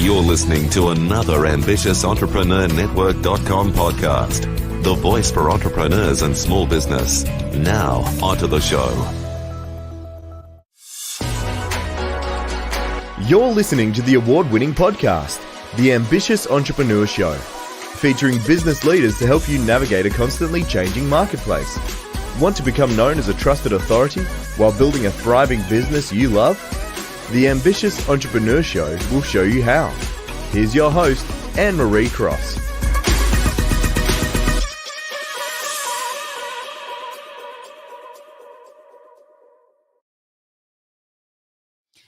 You're listening to another Ambitious Entrepreneur Network.com podcast, the voice for entrepreneurs and small business. Now, onto the show. You're listening to the award-winning podcast, The Ambitious Entrepreneur Show, featuring business leaders to help you navigate a constantly changing marketplace. Want to become known as a trusted authority while building a thriving business you love? The Ambitious Entrepreneur Show will show you how. Here's your host, Annemarie Cross.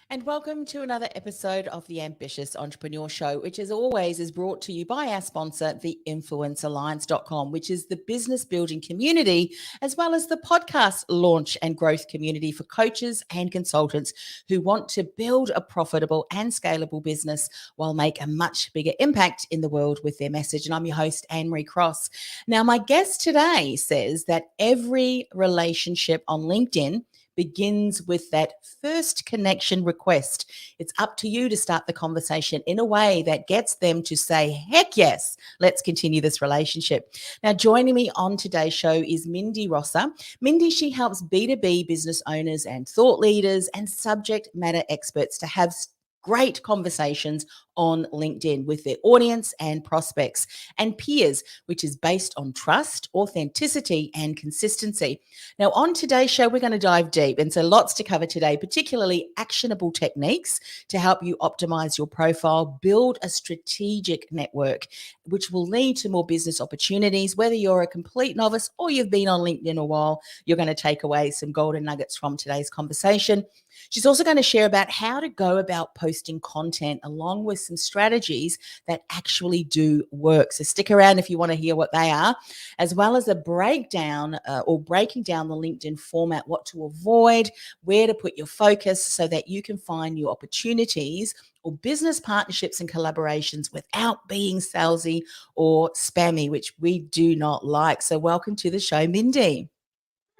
And welcome to another episode of the Ambitious Entrepreneur Show, which as always is brought to you by our sponsor, the influencealliance.com, which is the business building community, as well as the podcast launch and growth community for coaches and consultants who want to build a profitable and scalable business while make a much bigger impact in the world with their message. And I'm your host, Annemarie Cross. Now, my guest today says that every relationship on LinkedIn begins with that first connection request. It's up to you to start the conversation in a way that gets them to say, heck yes, let's continue this relationship. Now, joining me on today's show is Mindy Rosser. Mindy, she helps B2B business owners and thought leaders and subject matter experts to have great conversations on LinkedIn with their audience and prospects and peers, which is based on trust, authenticity, and consistency. Now, on today's show, we're going to dive deep, and so lots to cover today, particularly actionable techniques to help you optimize your profile, build a strategic network, which will lead to more business opportunities. Whether you're a complete novice or you've been on LinkedIn a while, you're going to take away some golden nuggets from today's conversation. She's also going to share about how to go about posting content along with some strategies that actually do work. So stick around if you want to hear what they are, as well as a breakdown or breaking down the LinkedIn format, what to avoid, where to put your focus so that you can find new opportunities or business partnerships and collaborations without being salesy or spammy, which we do not like. So welcome to the show, Mindy.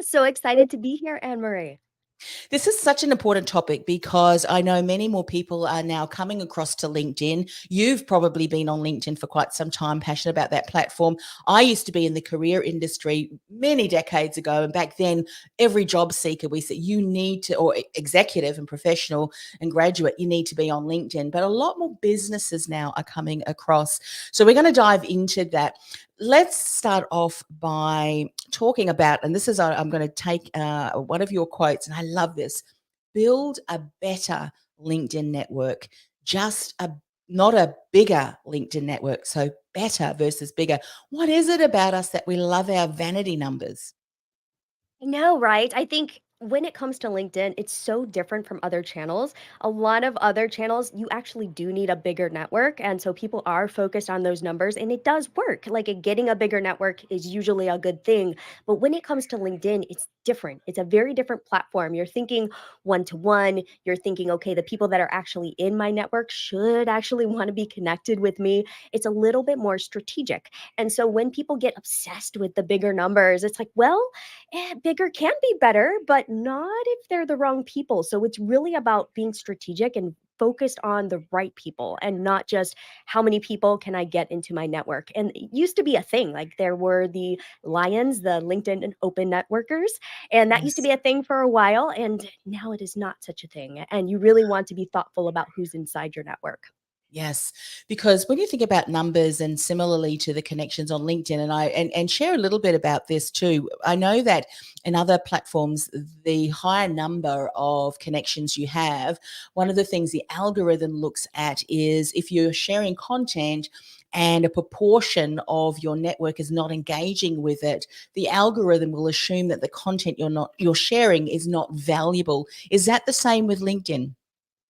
So excited to be here, Annemarie. This is such an important topic because I know many more people are now coming across to LinkedIn. You've probably been on LinkedIn for quite some time, passionate about that platform. I used to be in the career industry many decades ago. And back then, every job seeker, we said you need to, or executive and professional and graduate, you need to be on LinkedIn. But a lot more businesses now are coming across. So we're going to dive into that. Let's start off by talking about, and this is, I'm going to take one of your quotes, and I love this: build a better LinkedIn network, not a bigger LinkedIn network. So better versus bigger. What is it about us that we love our vanity numbers? I know, right? I think when it comes to LinkedIn, it's so different from other channels. A lot of other channels, you actually do need a bigger network. And so people are focused on those numbers, and it does work. Like getting a bigger network is usually a good thing. But when it comes to LinkedIn, it's different. It's a very different platform. You're thinking one-to-one. You're thinking, okay, the people that are actually in my network should actually want to be connected with me. It's a little bit more strategic. And so when people get obsessed with the bigger numbers, it's like, well, bigger can be better, but not if they're the wrong people. So it's really about being strategic and focused on the right people and not just how many people can I get into my network. And it used to be a thing. Like there were the Lions, the LinkedIn and Open Networkers, and that used to be a thing for a while. And now it is not such a thing. And you really want to be thoughtful about who's inside your network. Yes, because when you think about numbers and similarly to the connections on LinkedIn, and share a little bit about this too. I know that in other platforms, the higher number of connections you have, one of the things the algorithm looks at is if you're sharing content and a proportion of your network is not engaging with it, the algorithm will assume that the content you're sharing is not valuable. Is that the same with LinkedIn?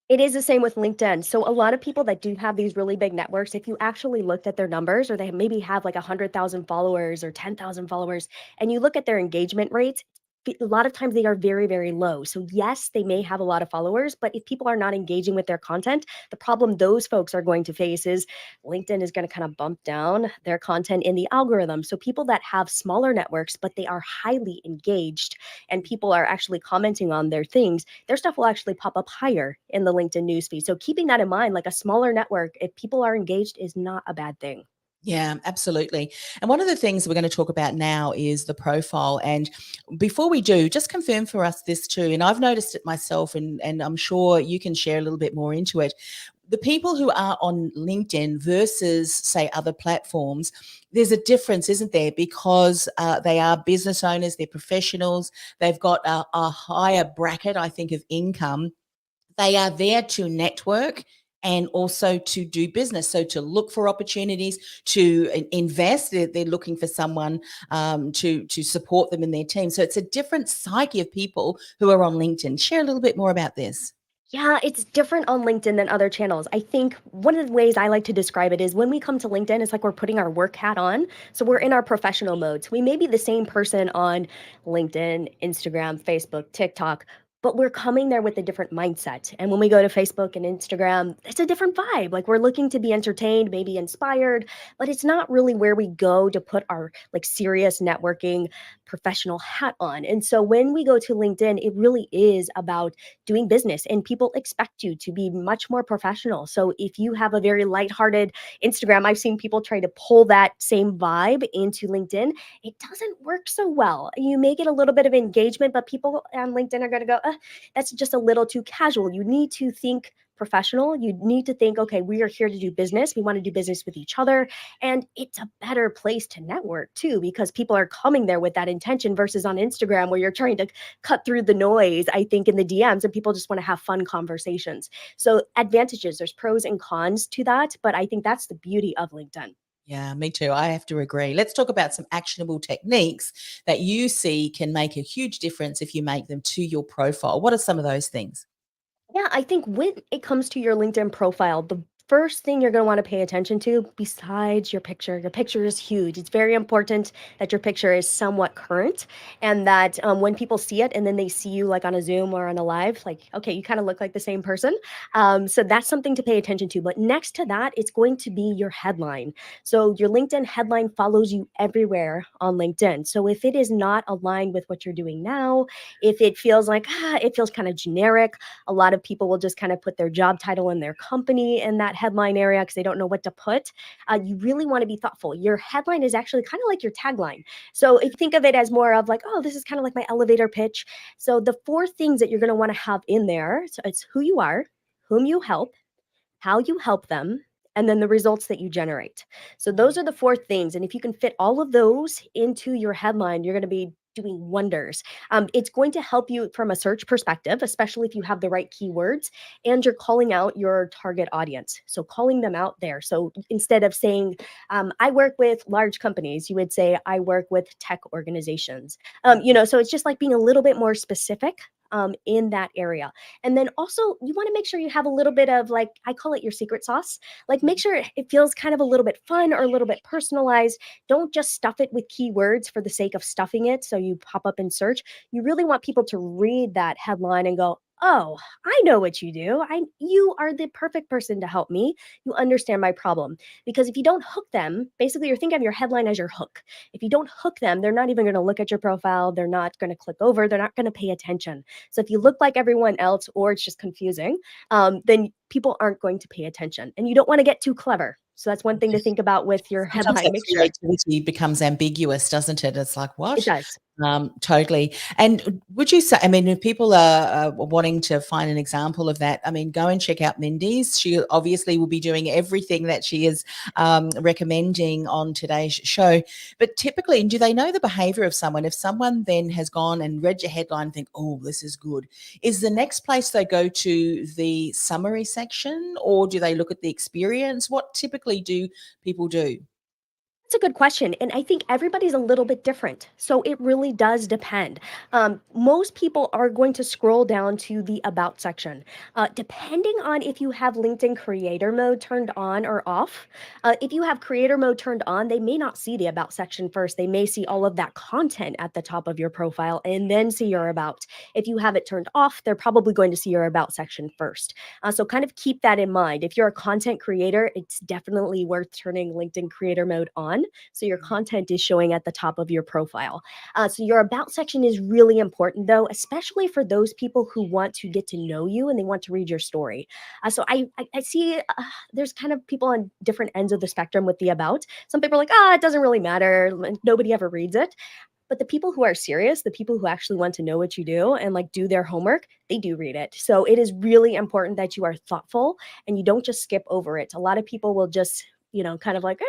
It is the same with LinkedIn. So a lot of people that do have these really big networks, if you actually looked at their numbers, or they maybe have like 100,000 followers or 10,000 followers, and you look at their engagement rates, a lot of times they are very, very low. So yes, they may have a lot of followers, but if people are not engaging with their content, the problem those folks are going to face is LinkedIn is going to kind of bump down their content in the algorithm. So people that have smaller networks, but they are highly engaged and people are actually commenting on their things, their stuff will actually pop up higher in the LinkedIn newsfeed. So keeping that in mind, like a smaller network, if people are engaged, is not a bad thing. Yeah, absolutely. And one of the things we're going to talk about now is the profile. And before we do, just confirm for us this too. And I've noticed it myself, and I'm sure you can share a little bit more into it. The people who are on LinkedIn versus, say, other platforms, there's a difference, isn't there? Because they are business owners, they're professionals, they've got a higher bracket, I think, of income. They are there to network and also to do business. So to look for opportunities, to invest. They're looking for someone to support them in their team. So it's a different psyche of people who are on LinkedIn. Share a little bit more about this. Yeah, it's different on LinkedIn than other channels. I think one of the ways I like to describe it is when we come to LinkedIn, it's like we're putting our work hat on. So we're in our professional mode. So we may be the same person on LinkedIn, Instagram, Facebook, TikTok, but we're coming there with a different mindset. And when we go to Facebook and Instagram, it's a different vibe. Like we're looking to be entertained, maybe inspired, but it's not really where we go to put our like serious networking professional hat on. And so when we go to LinkedIn, it really is about doing business and people expect you to be much more professional. So if you have a very lighthearted Instagram, I've seen people try to pull that same vibe into LinkedIn. It doesn't work so well. You may get a little bit of engagement, but people on LinkedIn are going to go, that's just a little too casual. You need to think professional. You need to think, okay, we are here to do business. We want to do business with each other. And it's a better place to network too, because people are coming there with that intention versus on Instagram where you're trying to cut through the noise, I think, in the DMs and people just want to have fun conversations. So advantages, there's pros and cons to that, but I think that's the beauty of LinkedIn. Yeah, me too. I have to agree. Let's talk about some actionable techniques that you see can make a huge difference if you make them to your profile. What are some of those things? Yeah, I think when it comes to your LinkedIn profile, the first thing you're going to want to pay attention to besides your picture is huge. It's very important that your picture is somewhat current and that when people see it and then they see you like on a Zoom or on a live, like, okay, you kind of look like the same person. So that's something to pay attention to. But next to that, it's going to be your headline. So your LinkedIn headline follows you everywhere on LinkedIn. So if it is not aligned with what you're doing now, if it feels like, it feels kind of generic, a lot of people will just kind of put their job title and their company in that headline area because they don't know what to put. You really want to be thoughtful. Your headline is actually kind of like your tagline. So if you think of it as more of like, oh, this is kind of like my elevator pitch. So the four things that you're going to want to have in there, so it's who you are, whom you help, how you help them, and then the results that you generate. So those are the four things. And if you can fit all of those into your headline, you're going to be doing wonders. It's going to help you from a search perspective, especially if you have the right keywords and you're calling out your target audience. So calling them out there. So instead of saying, I work with large companies, you would say, I work with tech organizations. So it's just like being a little bit more specific in that area. And then also you want to make sure you have a little bit of like, I call it your secret sauce. Like make sure it feels kind of a little bit fun or a little bit personalized. Don't just stuff it with keywords for the sake of stuffing it so you pop up in search. You really want people to read that headline and go, oh, I know what you do. You are the perfect person to help me. You understand my problem. Because if you don't hook them, basically you're thinking of your headline as your hook. If you don't hook them, they're not even going to look at your profile. They're not going to click over. They're not going to pay attention. So if you look like everyone else or it's just confusing, then people aren't going to pay attention. And you don't want to get too clever. So that's one thing to think about with your Sometimes headline. that Make sure creativity becomes ambiguous, doesn't it? It's like, it what? does. Totally. And would you say, I mean, if people are wanting to find an example of that, I mean, go and check out Mindy's. She obviously will be doing everything that she is recommending on today's show. But typically, do they know the behavior of someone? If someone then has gone and read your headline and think, oh, this is good, is the next place they go to the summary section or do they look at the experience? What typically do people do? That's a good question. And I think everybody's a little bit different. So it really does depend. Most people are going to scroll down to the About section. Depending on if you have LinkedIn Creator Mode turned on or off. If you have Creator Mode turned on, they may not see the About section first. They may see all of that content at the top of your profile and then see your About. If you have it turned off, they're probably going to see your About section first. So kind of keep that in mind. If you're a content creator, it's definitely worth turning LinkedIn Creator Mode on so your content is showing at the top of your profile. So your About section is really important, though, especially for those people who want to get to know you and they want to read your story. So I see there's kind of people on different ends of the spectrum with the About. Some people are like, it doesn't really matter. Nobody ever reads it. But the people who are serious, the people who actually want to know what you do and like do their homework, they do read it. So it is really important that you are thoughtful and you don't just skip over it. A lot of people will just kind of like,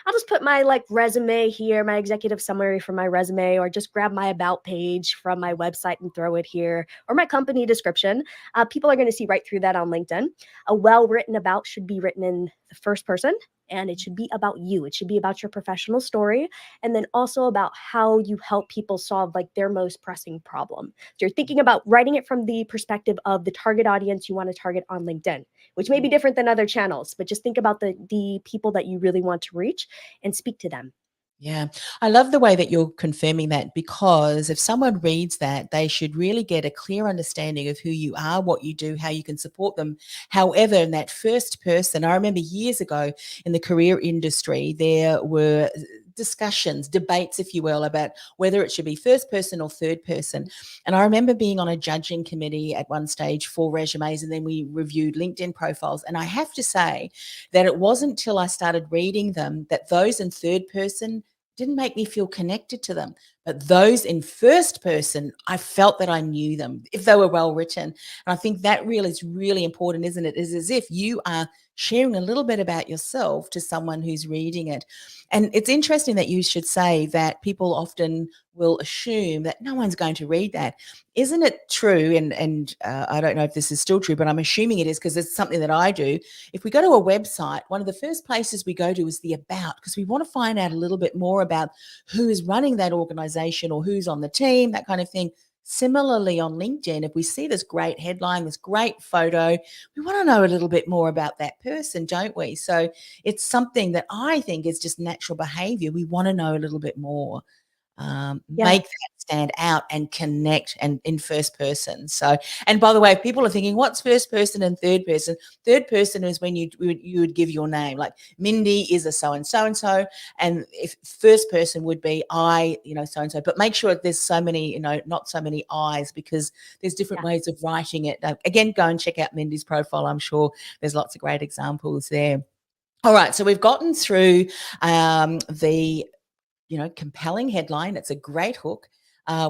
I'll just put my like resume here, my executive summary from my resume, or just grab my about page from my website and throw it here, or my company description. People are going to see right through that on LinkedIn. A well-written about should be written in the first person, and it should be about you. It should be about your professional story, and then also about how you help people solve like their most pressing problem. So you're thinking about writing it from the perspective of the target audience you want to target on LinkedIn, which may be different than other channels, but just think about the people that you really want to reach and speak to them. Yeah, I love the way that you're confirming that, because if someone reads that, they should really get a clear understanding of who you are, what you do, how you can support them. However, in that first person, I remember years ago in the career industry, there were discussions, debates, if you will, about whether it should be first person or third person. And I remember being on a judging committee at one stage for resumes, and then we reviewed LinkedIn profiles. And I have to say that it wasn't until I started reading them that those in third person didn't make me feel connected to them. But those in first person, I felt that I knew them if they were well written. And I think that really is really important, isn't it? It's as if you are sharing a little bit about yourself to someone who's reading it. And it's interesting that you should say that people often will assume that no one's going to read that. Isn't it true? And I don't know if this is still true, but I'm assuming it is, because it's something that I do. If we go to a website, one of the first places we go to is the About, because we want to find out a little bit more about who is running that organization or who's on the team, that kind of thing. Similarly, on LinkedIn, if we see this great headline, this great photo, we want to know a little bit more about that person, don't we? So it's something that I think is just natural behavior. We want to know a little bit more. Yeah. Make that stand out and connect, and in first person. So, and by the way, if people are thinking, what's first person and third person? Third person is when you would give your name, like Mindy is a so and so and so, and if first person would be I, so and so. But make sure there's so many, not so many I's, because there's different Yeah. ways of writing it. Again, go and check out Mindy's profile. I'm sure there's lots of great examples there. All right, so we've gotten through the compelling headline. It's a great hook.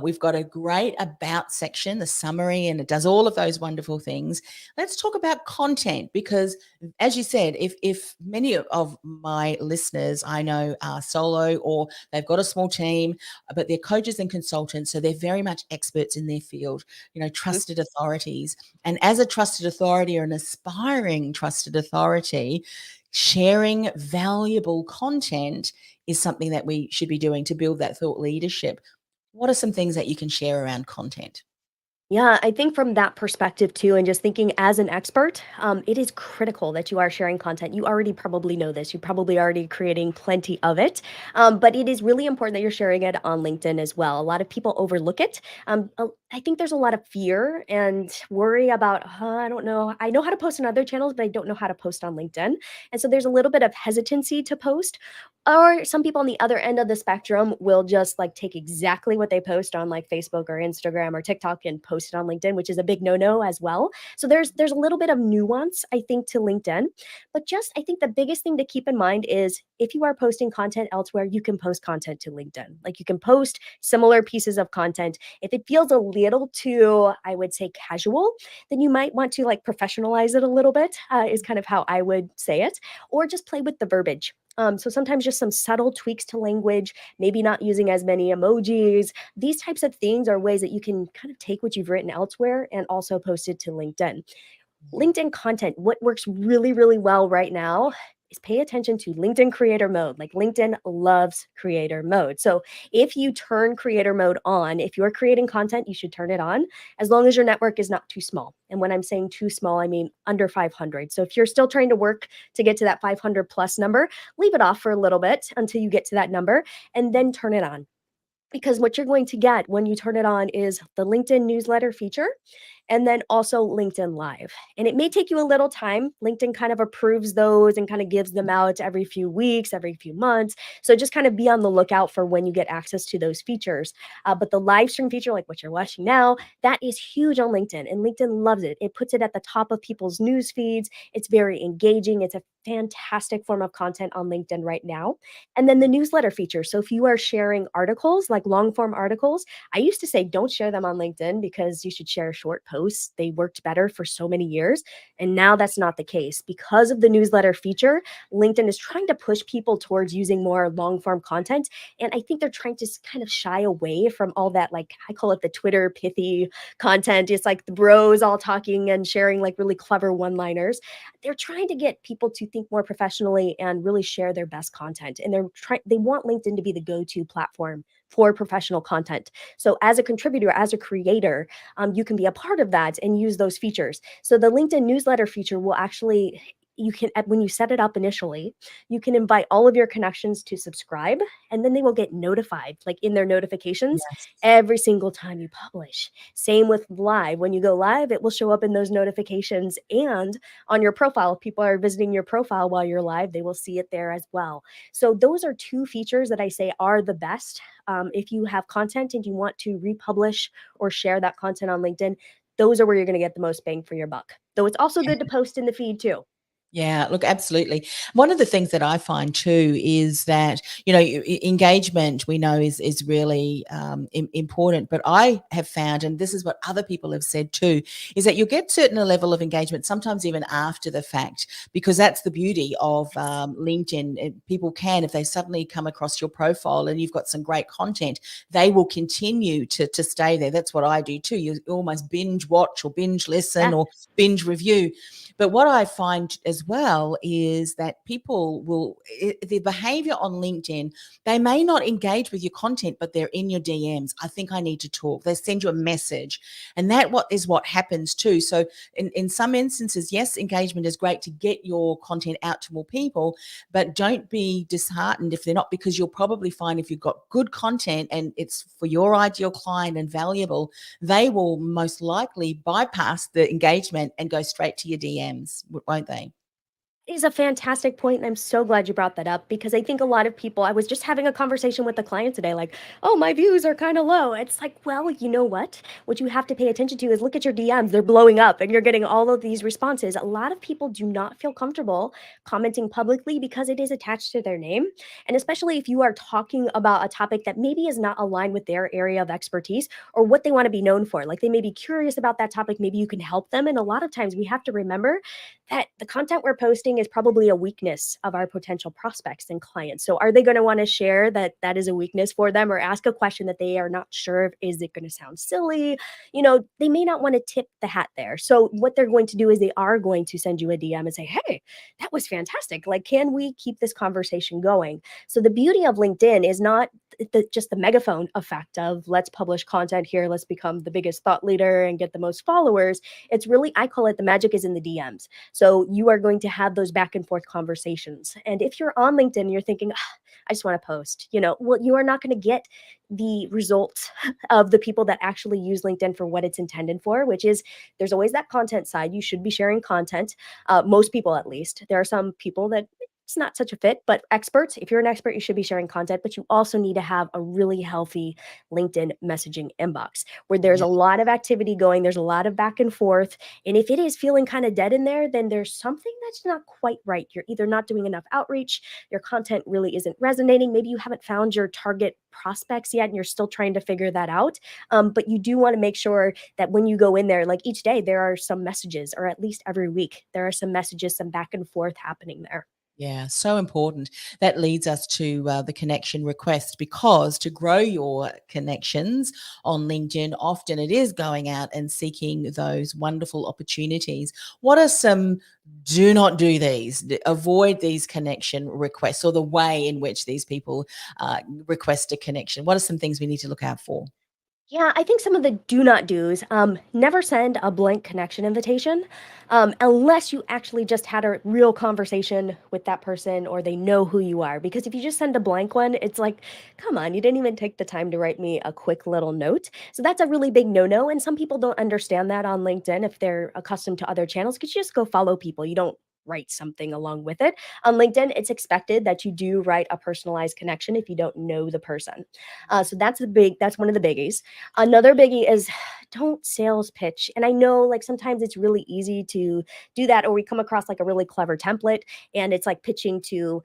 We've got a great about section, the summary, and it does all of those wonderful things. Let's talk about content, because as you said, if many of my listeners I know are solo or they've got a small team, but they're coaches and consultants, so they're very much experts in their field, trusted authorities. And as a trusted authority or an aspiring trusted authority, sharing valuable content is something that we should be doing to build that thought leadership. What are some things that you can share around content? Yeah, I think from that perspective too, and just thinking as an expert, it is critical that you are sharing content. You already probably know this. You're probably already creating plenty of it, but it is really important that you're sharing it on LinkedIn as well. A lot of people overlook it. I think there's a lot of fear and worry about, I don't know. I know how to post on other channels, but I don't know how to post on LinkedIn. And so there's a little bit of hesitancy to post. Or some people on the other end of the spectrum will just like take exactly what they post on like Facebook or Instagram or TikTok and post it on LinkedIn, which is a big no-no as well. So there's a little bit of nuance, I think, to LinkedIn. But just I think the biggest thing to keep in mind is if you are posting content elsewhere, you can post content to LinkedIn. Like you can post similar pieces of content. If it feels a little too, I would say, casual, then you might want to like professionalize it a little bit, is kind of how I would say it, or just play with the verbiage. So sometimes just some subtle tweaks to language, maybe not using as many emojis. These types of things are ways that you can kind of take what you've written elsewhere and also post it to LinkedIn. LinkedIn content, what works really, really well right now is pay attention to LinkedIn creator mode. Like LinkedIn loves creator mode. So if you turn creator mode on, if you're creating content, you should turn it on as long as your network is not too small. And when I'm saying too small, I mean under 500. So if you're still trying to work to get to that 500 plus number, leave it off for a little bit until you get to that number and then turn it on. Because what you're going to get when you turn it on is the LinkedIn newsletter feature and then also LinkedIn Live. And it may take you a little time. LinkedIn kind of approves those and kind of gives them out every few weeks, every few months. So just kind of be on the lookout for when you get access to those features. But the live stream feature, like what you're watching now, that is huge on LinkedIn. And LinkedIn loves it. It puts it at the top of people's news feeds. It's very engaging. It's a fantastic form of content on LinkedIn right now. And then the newsletter feature. So if you are sharing articles, like long form articles, I used to say don't share them on LinkedIn because you should share short posts. They worked better for so many years. And now that's not the case. Because of the newsletter feature, LinkedIn is trying to push people towards using more long form content. And I think they're trying to kind of shy away from all that, like I call it the Twitter pithy content. It's like the bros all talking and sharing like really clever one liners. They're trying to get people to think more professionally and really share their best content. And they want LinkedIn to be the go-to platform for professional content. So as a contributor, as a creator, you can be a part of that and use those features. So the LinkedIn newsletter feature will actually, you can, when you set it up initially, you can invite all of your connections to subscribe, and then they will get notified, like in their notifications, Yes. every single time you publish. Same with live. When you go live, it will show up in those notifications and on your profile. If people are visiting your profile while you're live, they will see it there as well. So those are two features that I say are the best. If you have content and you want to republish or share that content on LinkedIn, those are where you're going to get the most bang for your buck. Though it's also good to post in the feed too. Yeah, look, absolutely. One of the things that I find too is that engagement we know is really important. But I have found, and this is what other people have said too, is that you'll get certain level of engagement sometimes even after the fact, because that's the beauty of LinkedIn. People can, if they suddenly come across your profile and you've got some great content, they will continue to stay there. That's what I do too. You almost binge watch or binge listen Yeah. or binge review. But what I find as well is that people the behavior on LinkedIn, they may not engage with your content, but they're in your DMs. I think I need to talk. They send you a message. And that what happens too. So in some instances, yes, engagement is great to get your content out to more people, but don't be disheartened if they're not, because you'll probably find if you've got good content and it's for your ideal client and valuable, they will most likely bypass the engagement and go straight to your DMs, won't they? Is a fantastic point, and I'm so glad you brought that up because I think a lot of people, I was just having a conversation with a client today, like, oh, my views are kind of low. It's like, well, you know what? What you have to pay attention to is look at your DMs. They're blowing up and you're getting all of these responses. A lot of people do not feel comfortable commenting publicly because it is attached to their name. And especially if you are talking about a topic that maybe is not aligned with their area of expertise or what they want to be known for. Like they may be curious about that topic. Maybe you can help them. And a lot of times we have to remember that the content we're posting is probably a weakness of our potential prospects and clients. So are they going to want to share that that is a weakness for them or ask a question that they are not sure of? Is it going to sound silly? They may not want to tip the hat there. So what they're going to do is they are going to send you a DM and say, hey, that was fantastic. Like, can we keep this conversation going? So the beauty of LinkedIn is not just the megaphone effect of let's publish content here, let's become the biggest thought leader and get the most followers. It's really, I call it the magic is in the DMs. So you are going to have those back and forth conversations. And if you're on LinkedIn and you're thinking, I just want to post, well, you are not going to get the results of the people that actually use LinkedIn for what it's intended for, which is there's always that content side. You should be sharing content. Most people, at least. There are some people that it's not such a fit, but experts, if you're an expert, you should be sharing content, but you also need to have a really healthy LinkedIn messaging inbox where there's Yeah. a lot of activity going. There's a lot of back and forth. And if it is feeling kind of dead in there, then there's something that's not quite right. You're either not doing enough outreach, your content really isn't resonating. Maybe you haven't found your target prospects yet and you're still trying to figure that out. But you do want to make sure that when you go in there, like each day, there are some messages, or at least every week, there are some messages, some back and forth happening there. Yeah, so important. That leads us to the connection request, because to grow your connections on LinkedIn, often it is going out and seeking those wonderful opportunities. What are some do not do these, avoid these connection requests, or the way in which these people request a connection? What are some things we need to look out for? Yeah, I think some of the do not do's, never send a blank connection invitation, unless you actually just had a real conversation with that person or they know who you are. Because if you just send a blank one, it's like, come on, you didn't even take the time to write me a quick little note. So that's a really big no-no. And some people don't understand that on LinkedIn if they're accustomed to other channels, because you just go follow people. You don't write something along with it. On LinkedIn, it's expected that you do write a personalized connection if you don't know the person. So that's one of the biggies. Another biggie is don't sales pitch. And I know like sometimes it's really easy to do that, or we come across like a really clever template and it's like pitching to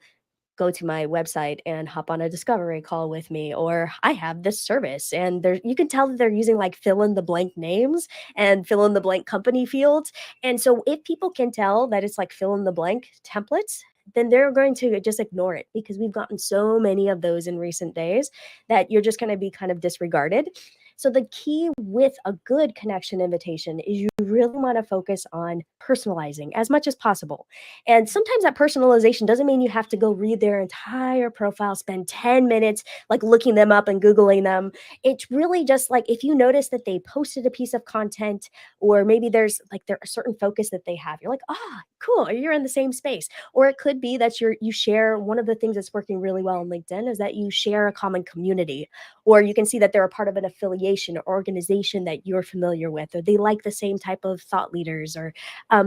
go to my website and hop on a discovery call with me, or I have this service. And there you can tell that they're using like fill in the blank names and fill in the blank company fields. And so if people can tell that it's like fill in the blank templates, then they're going to just ignore it, because we've gotten so many of those in recent days that you're just going to be kind of disregarded. So the key with a good connection invitation is you really want to focus on personalizing as much as possible. And sometimes that personalization doesn't mean you have to go read their entire profile, spend 10 minutes like looking them up and Googling them. It's really just like if you notice that they posted a piece of content, or maybe there's like there a certain focus that they have, you're like, ah, cool, you're in the same space. Or it could be that you share one of the things that's working really well on LinkedIn is that you share a common community, or you can see that they're a part of an affiliation or organization that you're familiar with, or they like the same type of thought leaders, or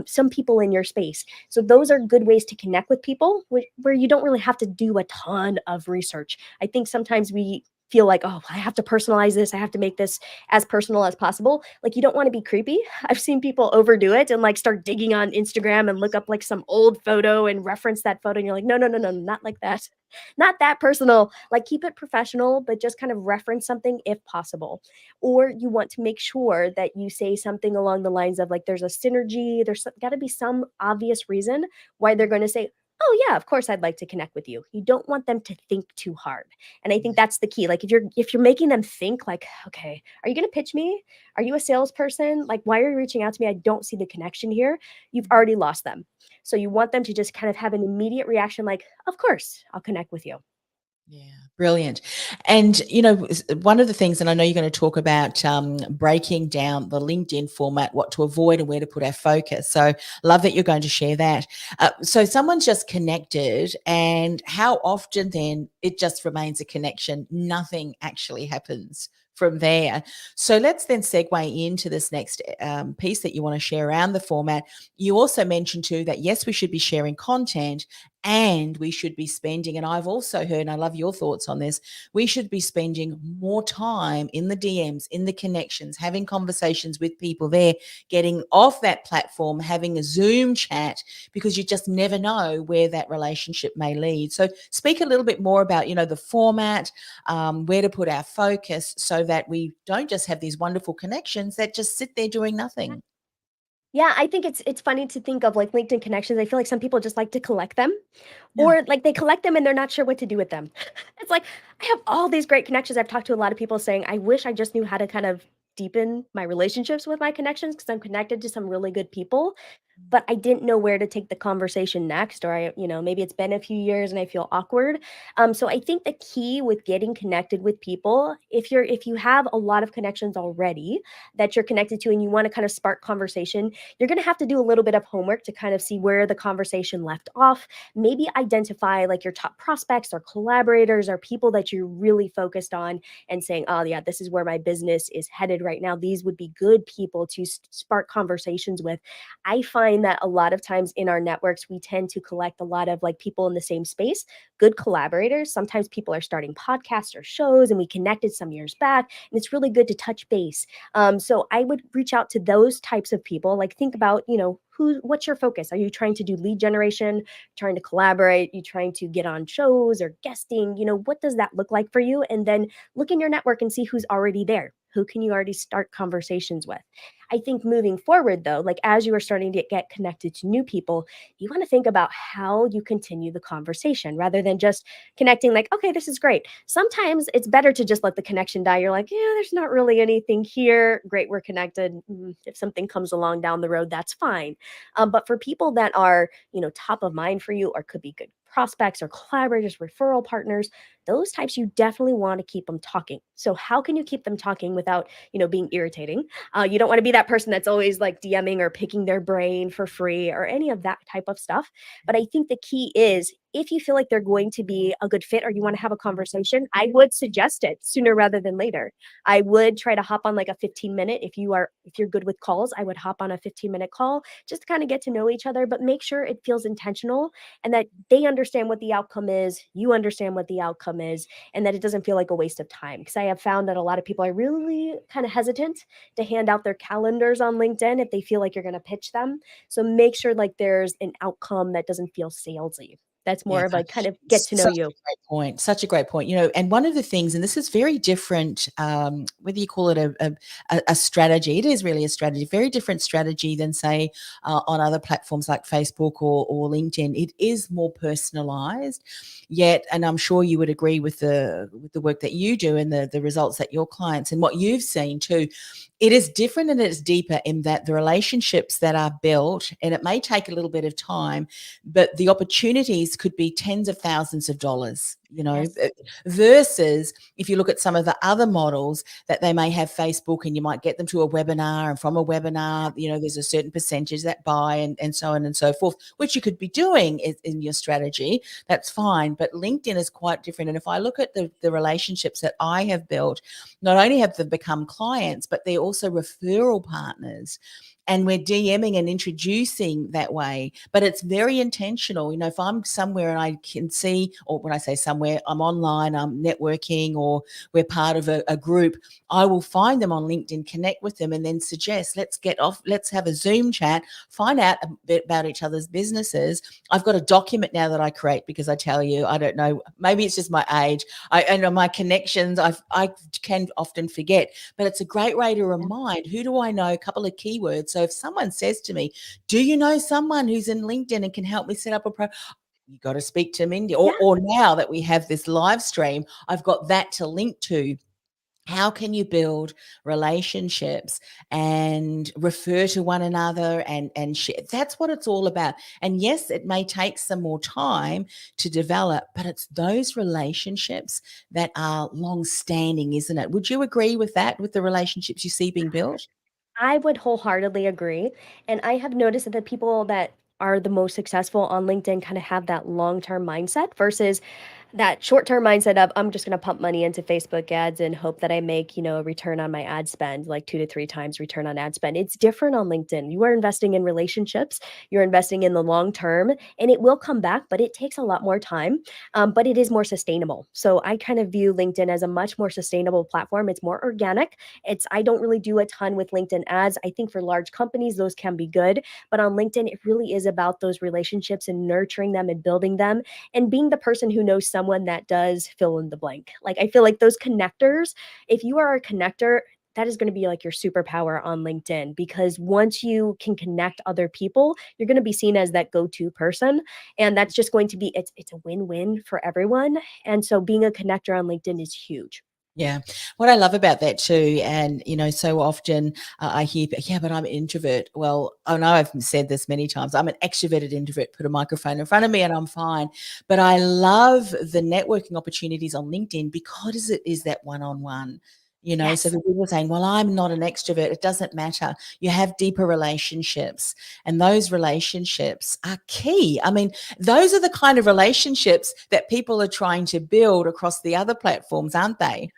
some people in your space. So those are good ways to connect with people where you don't really have to do a ton of research. I think sometimes we feel like, oh, I have to personalize this. I have to make this as personal as possible. Like you don't want to be creepy. I've seen people overdo it and like start digging on Instagram and look up like some old photo and reference that photo. And you're like, no, no, no, no, not like that. Not that personal. Like keep it professional, but just kind of reference something if possible. Or you want to make sure that you say something along the lines of like there's a synergy, there's got to be some obvious reason why they're going to say, oh yeah, of course I'd like to connect with you. You don't want them to think too hard. And I think that's the key. Like if you're making them think like, okay, are you going to pitch me? Are you a salesperson? Like why are you reaching out to me? I don't see the connection here. You've already lost them. So you want them to just kind of have an immediate reaction like, of course, I'll connect with you. Yeah, brilliant. And, one of the things, and I know you're going to talk about breaking down the LinkedIn format, what to avoid and where to put our focus. So, love that you're going to share that. So, someone's just connected, and how often then it just remains a connection? Nothing actually happens from there. So, let's then segue into this next piece that you want to share around the format. You also mentioned too that yes, we should be sharing content, and we should be spending, and I've also heard, and I love your thoughts on this, we should be spending more time in the DMs, in the connections, having conversations with people there, getting off that platform, having a Zoom chat, because you just never know where that relationship may lead. So speak a little bit more about, the format, where to put our focus so that we don't just have these wonderful connections that just sit there doing nothing. Yeah, I think it's funny to think of like LinkedIn connections. I feel like some people just like to collect them, Yeah. or like they collect them and they're not sure what to do with them. It's like I have all these great connections. I've talked to a lot of people saying, I wish I just knew how to kind of deepen my relationships with my connections because I'm connected to some really good people, but I didn't know where to take the conversation next, or maybe it's been a few years and I feel awkward. So I think the key with getting connected with people, if you have a lot of connections already that you're connected to and you want to kind of spark conversation, you're going to have to do a little bit of homework to kind of see where the conversation left off. Maybe identify like your top prospects or collaborators or people that you're really focused on and saying, oh yeah, this is where my business is headed right now. These would be good people to spark conversations with. I find that a lot of times in our networks, we tend to collect a lot of like people in the same space, good collaborators. Sometimes people are starting podcasts or shows, and we connected some years back, and it's really good to touch base. So I would reach out to those types of people. Like think about, what's your focus? Are you trying to do lead generation, trying to collaborate? You trying to get on shows or guesting? What does that look like for you? And then look in your network and see who's already there. Who can you already start conversations with? I think moving forward, though, like as you are starting to get connected to new people, you want to think about how you continue the conversation rather than just connecting, like, okay, this is great. Sometimes it's better to just let the connection die. You're like, yeah, there's not really anything here. Great, we're connected. If something comes along down the road, that's fine. But for people that are, top of mind for you or could be good prospects or collaborators, referral partners, those types you definitely want to keep them talking. So how can you keep them talking without, being irritating? You don't want to be that person that's always like DMing or picking their brain for free or any of that type of stuff. But I think the key is if you feel like they're going to be a good fit or you want to have a conversation, I would suggest it sooner rather than later. I would try to hop on like a 15-minute. If you're good with calls, I would hop on a 15-minute call just to kind of get to know each other, but make sure it feels intentional and that they understand what the outcome is, you understand what the outcome is, and that it doesn't feel like a waste of time. Because I have found that a lot of people are really kind of hesitant to hand out their calendars on LinkedIn if they feel like you're going to pitch them. So make sure like there's an outcome that doesn't feel salesy. That's Yeah, more of a kind of get to know such you. a great point. Such a great point. And one of the things, and this is very different, whether you call it a strategy, it is really a strategy, very different strategy than say on other platforms like Facebook or LinkedIn. It is more personalized, yet, and I'm sure you would agree with the work that you do and the results that your clients and what you've seen too. It is different and it's deeper in that the relationships that are built, and it may take a little bit of time, but the opportunities could be tens of thousands of dollars, Yes. versus if you look at some of the other models that they may have Facebook and you might get them to a webinar, and from a webinar, there's a certain percentage that buy and so on and so forth, which you could be doing in your strategy. That's fine. But LinkedIn is quite different. And if I look at the relationships that I have built, not only have they become clients, but they're also referral partners. And we're DMing and introducing that way, but it's very intentional. If I'm somewhere and I can see, or when I say somewhere, I'm online, I'm networking, or we're part of a group, I will find them on LinkedIn, connect with them, and then suggest, let's have a Zoom chat, find out a bit about each other's businesses. I've got a document now that I create because I tell you, I don't know, maybe it's just my age. I know my connections, I can often forget, but it's a great way to remind, who do I know, a couple of keywords. So if someone says to me, do you know someone who's in LinkedIn and can help me set up a you got to speak to Mindy. Yeah. Or now that we have this live stream, I've got that to link to. How can you build relationships and refer to one another and share? That's what it's all about. And yes, it may take some more time to develop, but it's those relationships that are long standing, isn't it? Would you agree with that, with the relationships you see being built? I would wholeheartedly agree. And I have noticed that the people that are the most successful on LinkedIn kind of have that long-term mindset versus that short-term mindset of I'm just going to pump money into Facebook ads and hope that I make, a return on my ad spend, like 2 to 3 times return on ad spend. It's different on LinkedIn. You are investing in relationships, you're investing in the long term, and it will come back, but it takes a lot more time. But it is more sustainable. So I kind of view LinkedIn as a much more sustainable platform. It's more organic. I don't really do a ton with LinkedIn ads. I think for large companies, those can be good. But on LinkedIn, it really is about those relationships and nurturing them and building them and being the person who knows someone that does fill in the blank. Like I feel like those connectors, if you are a connector, that is going to be like your superpower on LinkedIn because once you can connect other people, you're going to be seen as that go-to person. And that's just going to be, it's a win-win for everyone. And so being a connector on LinkedIn is huge. Yeah. What I love about that too, and so often I hear, yeah, but I'm an introvert. Well, I know I've said this many times. I'm an extroverted introvert. Put a microphone in front of me and I'm fine. But I love the networking opportunities on LinkedIn because it is that one-on-one. So Yes. for people saying, well, I'm not an extrovert, it doesn't matter. You have deeper relationships, and those relationships are key. I mean, those are the kind of relationships that people are trying to build across the other platforms, aren't they?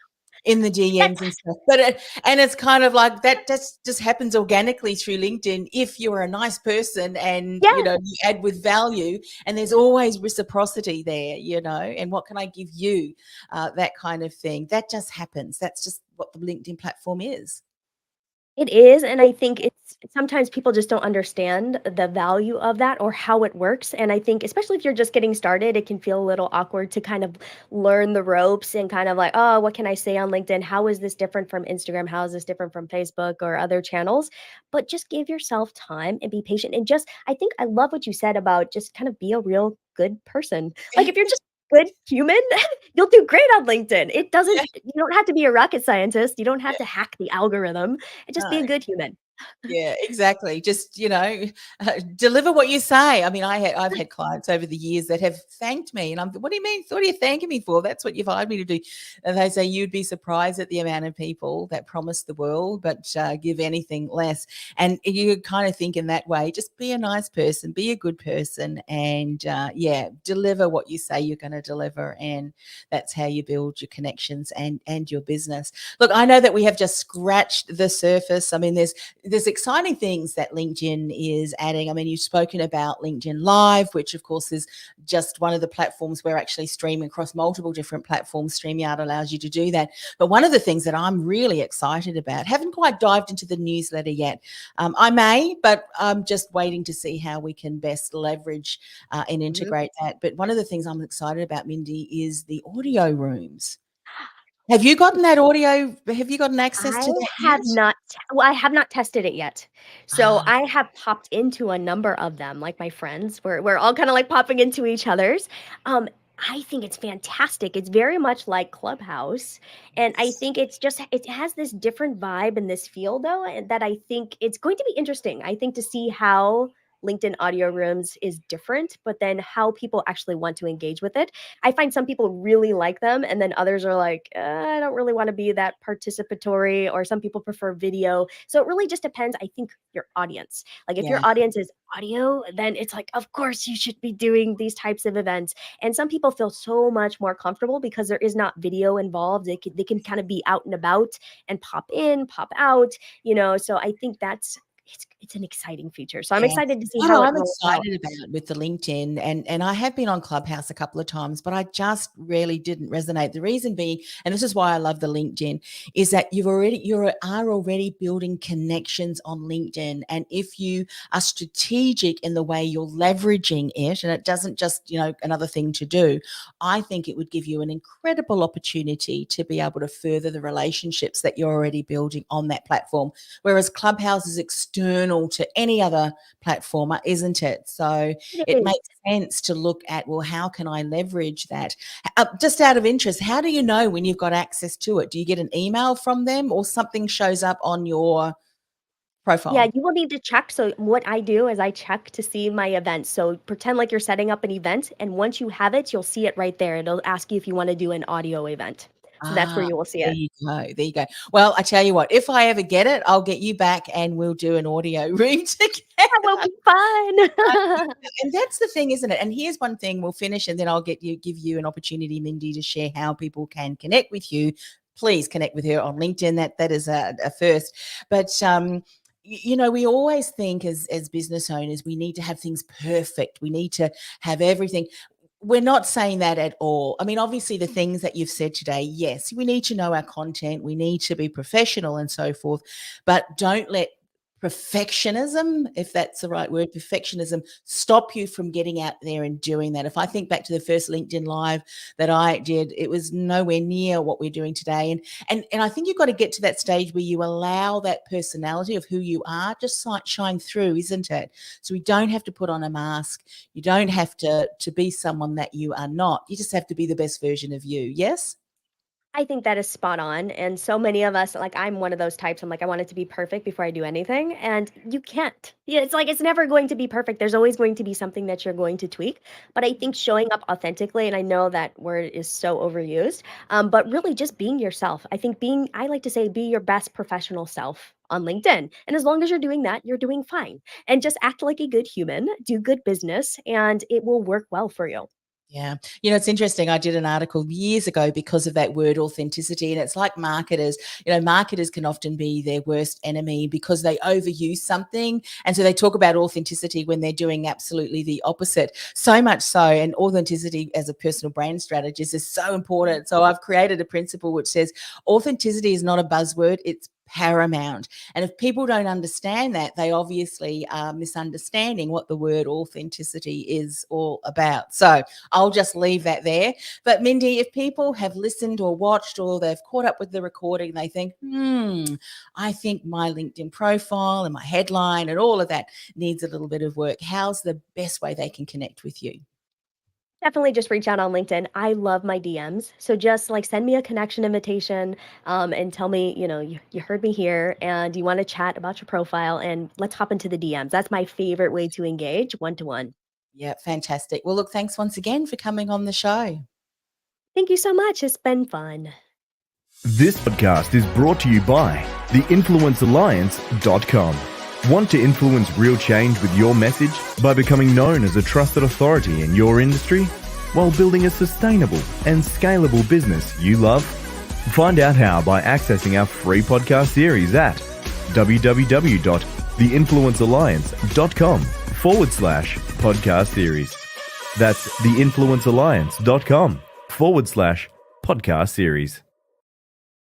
In the DMs and stuff. But it's kind of like that just happens organically through LinkedIn if you're a nice person and Yeah. you add with value, and there's always reciprocity there, and what can I give you, that kind of thing. That just happens. That's just what the LinkedIn platform is. It is, and I think it's sometimes people just don't understand the value of that or how it works, and I think especially if you're just getting started, it can feel a little awkward to kind of learn the ropes and kind of like, "Oh, what can I say on LinkedIn? How is this different from Instagram? How is this different from Facebook or other channels?" But just give yourself time and be patient, and just I think I love what you said about just kind of be a real good person. Like, if you're just good human, you'll do great on LinkedIn. It doesn't you don't have to be a rocket scientist, you don't have Yeah, to hack the algorithm. Just be no. a good human. Yeah, exactly. Just, deliver what you say. I mean, I've had clients over the years that have thanked me, and what do you mean? What are you thanking me for? That's what you've hired me to do. And they say you'd be surprised at the amount of people that promise the world but give anything less. And you kind of think in that way. Just be a nice person, be a good person, and yeah, deliver what you say you're going to deliver, and that's how you build your connections and your business. Look, I know that we have just scratched the surface. I mean, there's exciting things that LinkedIn is adding. I mean, you've spoken about LinkedIn Live, which of course is just one of the platforms we're actually streaming across multiple different platforms. StreamYard allows you to do that. But one of the things that I'm really excited about, haven't quite dived into the newsletter yet. I may, but I'm just waiting to see how we can best leverage and Mhm. integrate that. But one of the things I'm excited about, Mindy, is the audio rooms. Have you gotten that audio? Have you gotten access I to that have yet? not well, I have not tested it yet. So, Ah, I have popped into a number of them, like my friends, we're all kinda, like, popping into each other's. Um, I think it's fantastic. It's very much like Clubhouse, and I yes. think it has this different vibe and this feel, though, and that I think it's going to be interesting, I think, to see how LinkedIn Audio Rooms is different, but then how people actually want to engage with it. I find some people really like them, and then others are like, I don't really want to be that participatory, or some people prefer video. So it really just depends, I think, your audience. Like, if your Yeah, audience is audio, then it's like, of course, you should be doing these types of events. And some people feel so much more comfortable because there is not video involved. They can kind of be out and about and pop in, pop out, So I think it's an exciting feature. So I'm yeah. excited to see No, how it I'm rolls out. excited about it with the LinkedIn, and I have been on Clubhouse a couple of times, but I just really didn't resonate. The reason being, and this is why I love the LinkedIn, is that you are already building connections on LinkedIn, and if you are strategic in the way you're leveraging it, and it doesn't just another thing to do, I think it would give you an incredible opportunity to be able to further the relationships that you're already building on that platform. Whereas Clubhouse is external to any other platformer, isn't it? So It it is. makes sense to look at, well, how can I leverage that? Just out of interest, how do you know when you've got access to it? Do you get an email from them or something shows up on your Yeah, profile? you will need to check. So what I do is I check to see my events. So pretend like you're setting up an event, and once you have it, you'll see it right there. It'll ask you if you want to do an audio event. So that's where Ah, you will see there it. you go. There you go. Well, I tell you what, if I ever get it, I'll get you back and we'll do an audio room That will together. be fun. And that's the thing, isn't it? And here's one thing, we'll finish and then I'll give you an opportunity, Mindy, to share how people can connect with you. Please connect with her on LinkedIn. That is a first. But we always think as business owners, we need to have things perfect. We need to have everything. We're not saying that at all. I mean, obviously, the things that you've said today, yes, we need to know our content, we need to be professional and so forth, but don't let perfectionism, if that's the right word, perfectionism, stop you from getting out there and doing that. If I think back to the first LinkedIn Live that I did, it was nowhere near what we're doing today. And I think you've got to get to that stage where you allow that personality of who you are just shine through, isn't it? So we don't have to put on a mask. You don't have to be someone that you are not. You just have to be the best version of you. Yes? I think that is spot on, and so many of us, like, I'm one of those types, I'm like, I want it to be perfect before I do anything, and you can't. Yeah, it's like, it's never going to be perfect, there's always going to be something that you're going to tweak, but I think showing up authentically, and I know that word is so overused, but really just being yourself. I like to say, be your best professional self on LinkedIn, and as long as you're doing that, you're doing fine, and just act like a good human, do good business, and it will work well for you. Yeah. It's interesting. I did an article years ago because of that word authenticity. And it's like marketers. Marketers can often be their worst enemy because they overuse something. And so they talk about authenticity when they're doing absolutely the opposite. So much so. And authenticity as a personal brand strategist is so important. So I've created a principle which says authenticity is not a buzzword, it's paramount. And if people don't understand that, they obviously are misunderstanding what the word authenticity is all about. So I'll just leave that there. But Mindy, if people have listened or watched or they've caught up with the recording, they think, I think my LinkedIn profile and my headline and all of that needs a little bit of work. How's the best way they can connect with you? Definitely just reach out on LinkedIn. I love my DMs. So just like send me a connection invitation and tell me, you heard me here and you want to chat about your profile and let's hop into the DMs. That's my favorite way to engage one-to-one. Yeah, fantastic. Well, look, thanks once again for coming on the show. Thank you so much. It's been fun. This podcast is brought to you by theinfluencealliance.com. Want to influence real change with your message by becoming known as a trusted authority in your industry while building a sustainable and scalable business you love? Find out how by accessing our free podcast series at www.theinfluencealliance.com/podcast series. That's theinfluencealliance.com/podcast series.